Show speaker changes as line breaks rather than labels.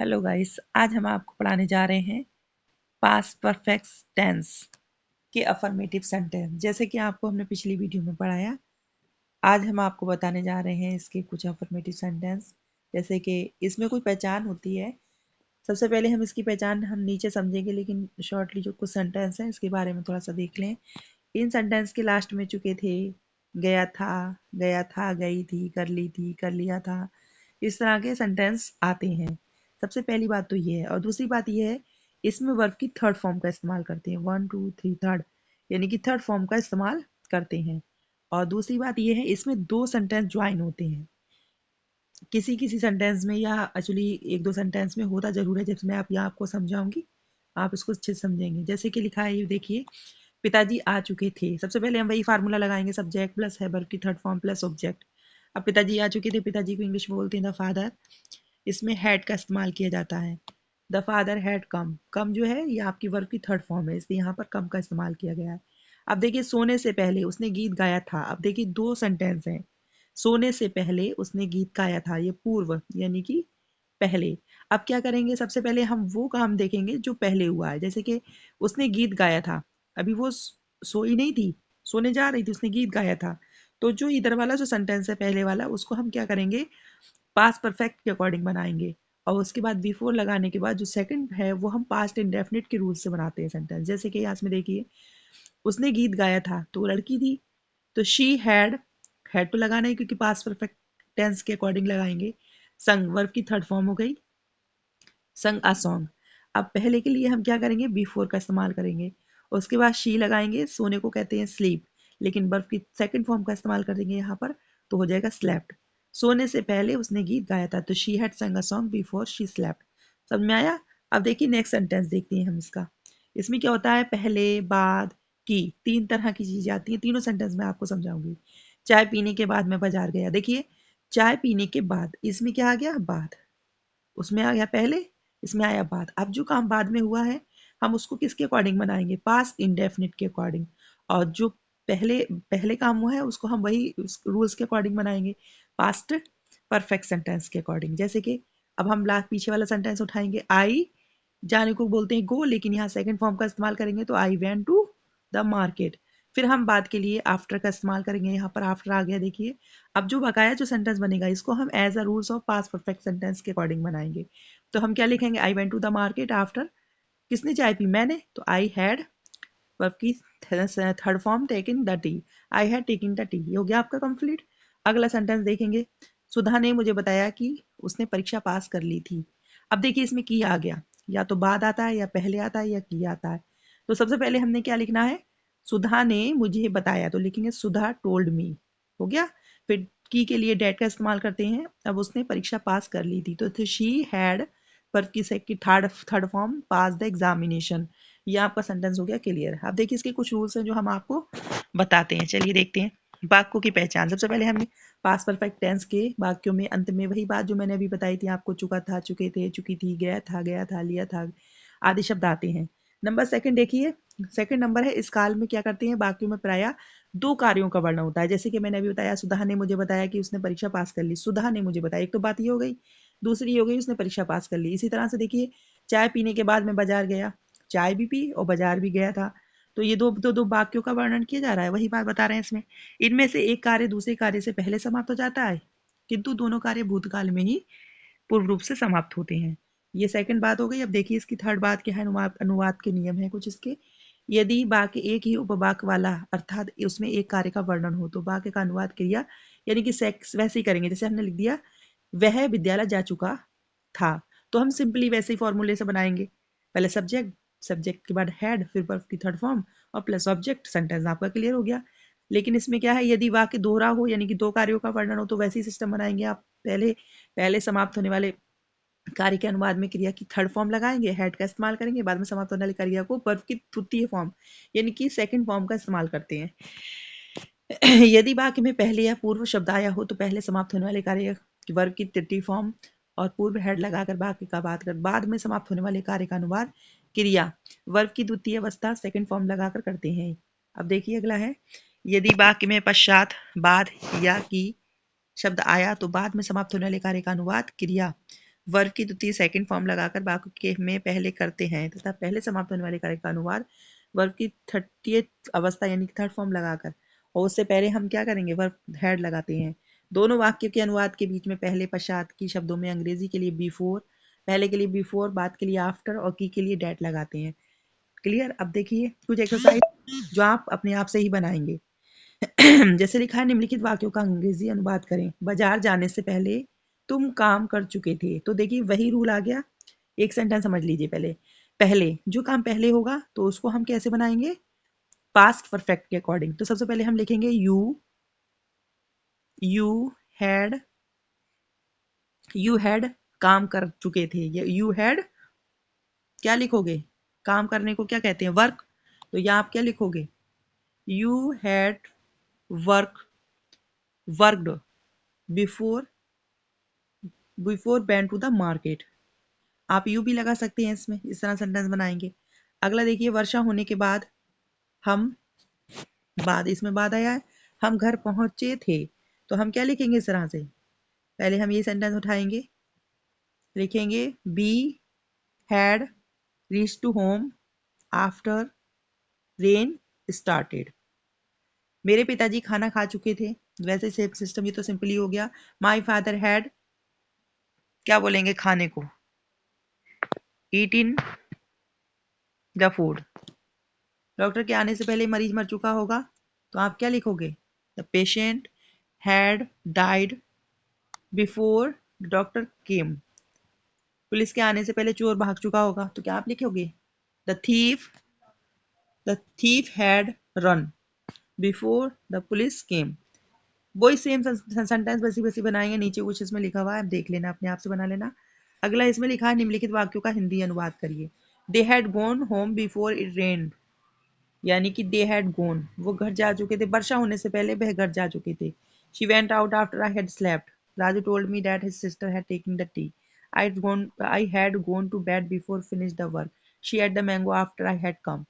Hello guys, आज हम आपको पढ़ाने जा रहे हैं पास्ट परफेक्ट टेंस के अफर्मेटिव सेंटेंस। जैसे कि आपको हमने पिछली वीडियो में पढ़ाया, आज हम आपको बताने जा रहे हैं इसके कुछ अफर्मेटिव सेंटेंस। जैसे कि इसमें कोई पहचान होती है। सबसे पहले हम इसकी पहचान हम नीचे समझेंगे, लेकिन शॉर्टली जो कुछ सेंटेंस हैं इसके बारे में थोड़ा सा देख लें। इन सेंटेंस के लास्ट में चुके थे गया था, गई थी, कर ली थी, कर लिया था। इस तरह के सेंटेंस आते हैं। सबसे पहली बात तो ये है, और दूसरी बात ये है, इसमें वर्ब की थर्ड फॉर्म का इस्तेमाल करते हैं। 1 2 3 थर्ड, यानी कि थर्ड फॉर्म का इस्तेमाल करते हैं। और दूसरी बात ये है, इसमें दो सेंटेंस ज्वाइन होते हैं। किसी किसी सेंटेंस में या एक्चुअली एक दो सेंटेंस में होता जरूर है, जैसे मैं आप यहाँ आपको समझाऊंगी, आप इसको अच्छे से समझेंगे। जैसे कि लिखा है, ये देखिए, पिताजी आ चुके थे। सबसे पहले हम वही फार्मूला लगाएंगे, सब्जेक्ट प्लस है वर्ब की थर्ड फॉर्म प्लस ऑब्जेक्ट। अब पिताजी आ चुके थे, पिताजी को इंग्लिश में बोलते हैं द फादर। इसमें हैड का इस्तेमाल किया जाता है। The father had come. Come जो है ये आपकी वर्ब की थर्ड फॉर्म है, इसलिए यहाँ पर कम का इस्तेमाल किया गया है। अब देखिए, सोने से पहले उसने गीत गाया था। अब देखिए, दो सेंटेंस हैं। सोने से पहले उसने गीत गाया था, ये पूर्व यानी कि पहले। अब क्या करेंगे, सबसे पहले हम वो काम देखेंगे जो पहले हुआ है। जैसे कि उसने गीत गाया था, अभी वो सोई नहीं थी, सोने जा रही थी, उसने गीत गाया था। तो जो इधर वाला जो सेंटेंस है पहले वाला, उसको हम क्या करेंगे, पास्ट परफेक्ट के अकॉर्डिंग बनाएंगे। और उसके बाद बिफोर लगाने के बाद जो सेकंड है वो हम पास्ट इंडेफिनिट के रूल से बनाते हैं सेंटेंस। जैसे कि यहाँ में देखिए, उसने गीत गाया था तो वो लड़की थी, तो शी हैड तो लगाना है क्योंकि पास्ट परफेक्ट टेंस के अकॉर्डिंग लगाएंगे। संग वर्ब की थर्ड फॉर्म हो गई, संग अ सॉन्ग। अब पहले के लिए हम क्या करेंगे, बिफोर का इस्तेमाल करेंगे। उसके बाद शी लगाएंगे, सोने को कहते हैं स्लीप, लेकिन वर्ब की सेकंड फॉर्म का इस्तेमाल कर देंगे यहाँ पर, तो हो जाएगा स्लेप्ट। सोने से पहले उसने गीत गाया था, तो शी हैड संग a song before she slept. समझ में आया? अब देखिए नेक्स्ट सेंटेंस देखते हैं हम इसका। इसमें क्या होता है, पहले, बाद, की, तीन तरह की चीजें आती हैं। तीनों सेंटेंस में आपको समझाऊंगी। चाय पीने के बाद मैं बाजार गया। देखिए, चाय पीने के बाद, इसमें क्या आ गया, बाद। उसमें आ गया पहले, इसमें आया बाद। अब जो काम बाद में हुआ है, हम उसको किसके अकॉर्डिंग बनाएंगे, पास्ट इंडेफिनिट के अकॉर्डिंग। और जो पहले पहले काम हुआ है उसको हम वही रूल्स के अकॉर्डिंग बनाएंगे, पास्ट परफेक्ट सेंटेंस के अकॉर्डिंग। जैसे कि अब हम लास्ट पीछे वाला सेंटेंस उठाएंगे, आई जाने को बोलते हैं गो, लेकिन यहाँ सेकंड फॉर्म का इस्तेमाल करेंगे, तो I went to the market. फिर हम बाद के लिए आफ्टर का इस्तेमाल करेंगे, यहाँ पर आफ्टर आ गया। देखिए, अब जो बकाया जो सेंटेंस बनेगा, इसको हम as a rules of past perfect sentence के अकॉर्डिंग बनाएंगे। तो हम क्या लिखेंगे, I went to the market after, किसने चाय पी, मैंने, तो आई हैड वर्ब की third form taking the tea, I had taking the tea. ये हो गया आपका कंप्लीट। अगला सेंटेंस देखेंगे, सुधा ने मुझे बताया कि उसने परीक्षा पास कर ली थी। अब देखिए, इसमें की आ गया, या तो बाद आता है, या पहले आता है, या की आता है। तो सबसे पहले हमने क्या लिखना है, सुधा ने मुझे बताया, तो लिखेंगे सुधा टोल्ड मी, हो गया। फिर की के लिए डेट का इस्तेमाल करते हैं। अब उसने परीक्षा पास कर ली थी, तो शी हैड वर्ब की third third form pass the examination. ये आपका सेंटेंस हो गया क्लियर। अब देखिए, इसके कुछ रूल्स हैं जो हम आपको बताते हैं, चलिए देखते हैं। वाक्यों की पहचान, सबसे पहले हमने पास्ट परफेक्ट टेंस के वाक्यों में अंत में वही बात जो मैंने अभी बताई थी आपको, चुका था, चुके थे, चुकी थी, गया था, लिया था, आदि शब्द आते हैं। नंबर सेकंड देखिए, सेकंड नंबर है, इस काल में क्या करते हैं, वाक्यों में प्राय दो कार्यों का वर्णन होता है। जैसे कि मैंने अभी बताया, सुधा ने मुझे बताया कि उसने परीक्षा पास कर ली। सुधा ने मुझे बताया, एक तो बात ये हो गई, दूसरी ये हो गई उसने परीक्षा पास कर ली। इसी तरह से देखिए, चाय पीने के बाद मैं बाजार गया, चाय भी पी और बाजार भी गया था। तो ये दो वाक्यों का वर्णन किया जा रहा है, वही बात बता रहे हैं इसमें। इनमें से एक कार्य दूसरे कार्य से पहले समाप्त हो जाता है, किंतु दोनों कार्य भूतकाल में ही पूर्ण रूप से समाप्त होते हैं। ये सेकंड बात हो गई। अब देखिए, इसकी थर्ड बात क्या है, अनुवाद के नियम है कुछ इसके। यदि वाक्य एक ही उपवाक्य वाला, अर्थात उसमें एक कार्य का वर्णन हो, तो वाक्य का अनुवाद क्रिया यानी कि सेक्स वैसे ही करेंगे। जैसे हमने लिख दिया, वह विद्यालय जा चुका था, तो हम सिंपली वैसे ही फॉर्मूले से बनाएंगे। पहले सब्जेक्ट, सब्जेक्ट के बाद हैड, फिर वर्ब की थर्ड फॉर्म और प्लस ऑब्जेक्ट, सेंटेंस आपका क्लियर हो गया। लेकिन इसमें क्या है, यदि वाक्य दोहरा हो यानी कि दो कार्यों का वर्णन हो, तो वैसे ही सिस्टम बनाएंगे आप। पहले पहले समाप्त होने वाले कार्य के अनुवाद में क्रिया की थर्ड फॉर्म लगाएंगे, हैड का इस्तेमाल करेंगे, बाद में समाप्त होने वाली क्रिया को वर्ब की तृतीय फॉर्म यानी कि सेकंड फॉर्म का इस्तेमाल करते हैं। यदि वाक्य में पहले या पूर्व शब्द आया हो, तो पहले समाप्त होने वाले कार्य वर्ग की तृतीय फॉर्म और पूर्व हेड लगाकर वाक्य का बात कर, बाद में समाप्त होने वाले कार्य का अनुवाद क्रिया वर्ग की द्वितीय अवस्था सेकंड फॉर्म लगाकर करते हैं। अब देखिए अगला है, यदि वाक्य में पश्चात, बाद या की शब्द आया, तो बाद में समाप्त होने वाले कार्य का अनुवाद क्रिया वर्ब की द्वितीय सेकंड फॉर्म लगाकर वाक्य के में पहले करते हैं तथा पहले समाप्त होने वाले कार्य का अनुवाद वर्ब की 30th अवस्था यानी कि थर्ड फॉर्म लगाकर, और उससे पहले हम क्या करेंगे, वर्ब हेड लगाते हैं। दोनों वाक्य के अनुवाद के बीच में पहले पश्चात की शब्दों में अंग्रेजी के लिए बिफोर, पहले के लिए बिफोर, बाद के लिए आफ्टर और की के लिए डेट लगाते हैं। क्लियर? अब देखिए कुछ एक्सरसाइज जो आप अपने आप से ही बनाएंगे। जैसे लिखा है, निम्नलिखित वाक्यों का अंग्रेजी अनुवाद करें। बाजार जाने से पहले तुम काम कर चुके थे। तो देखिए वही रूल आ गया। एक सेंटेंस समझ लीजिए। पहले पहले जो काम पहले होगा तो उसको हम कैसे बनाएंगे, पास्ट परफेक्ट के अकॉर्डिंग। तो सबसे पहले हम लिखेंगे यू हैड, यू हैड काम कर चुके थे। यू हैड क्या लिखोगे, काम करने को क्या कहते हैं, वर्क। तो यहाँ आप क्या लिखोगे, you had work worked before went to the market. आप यू भी लगा सकते हैं इसमें, इस तरह सेंटेंस बनाएंगे। अगला देखिए, वर्षा होने के बाद हम, बाद इसमें बाद आया है, हम घर पहुंचे थे। तो हम क्या लिखेंगे इस तरह से, पहले हम ये सेंटेंस उठाएंगे, लिखेंगे be had reach to home after rain started. मेरे पिताजी खाना खा चुके थे। वैसे सेम सिस्टम, ये तो सिंपली हो गया। माई फादर हैड, क्या बोलेंगे खाने को, ईट इन द फूड। डॉक्टर के आने से पहले मरीज मर चुका होगा, तो आप क्या लिखोगे, the patient had died before doctor came. Police के आने से पहले चोर भाग चुका होगा, तो क्या आप लिखोगे, the thief the thief had run before the police केम। वही सेम सेंटेंस वैसी वैसी बनाएंगे। नीचे कुछ इसमें लिखा हुआ है, आप देख लेना, अपने आप से बना लेना। अगला इसमें लिखा है, निम्नलिखित वाक्यों का हिंदी अनुवाद करिए। They had gone home before it रेन्ड, यानी कि दे हैड गॉन, वो घर जा चुके थे, वर्षा होने से पहले वह घर जा चुके थे। She went out after I had slept. Raju told me that his sister had taken the tea. I had gone to bed before finish the work. She ate the mango after I had come.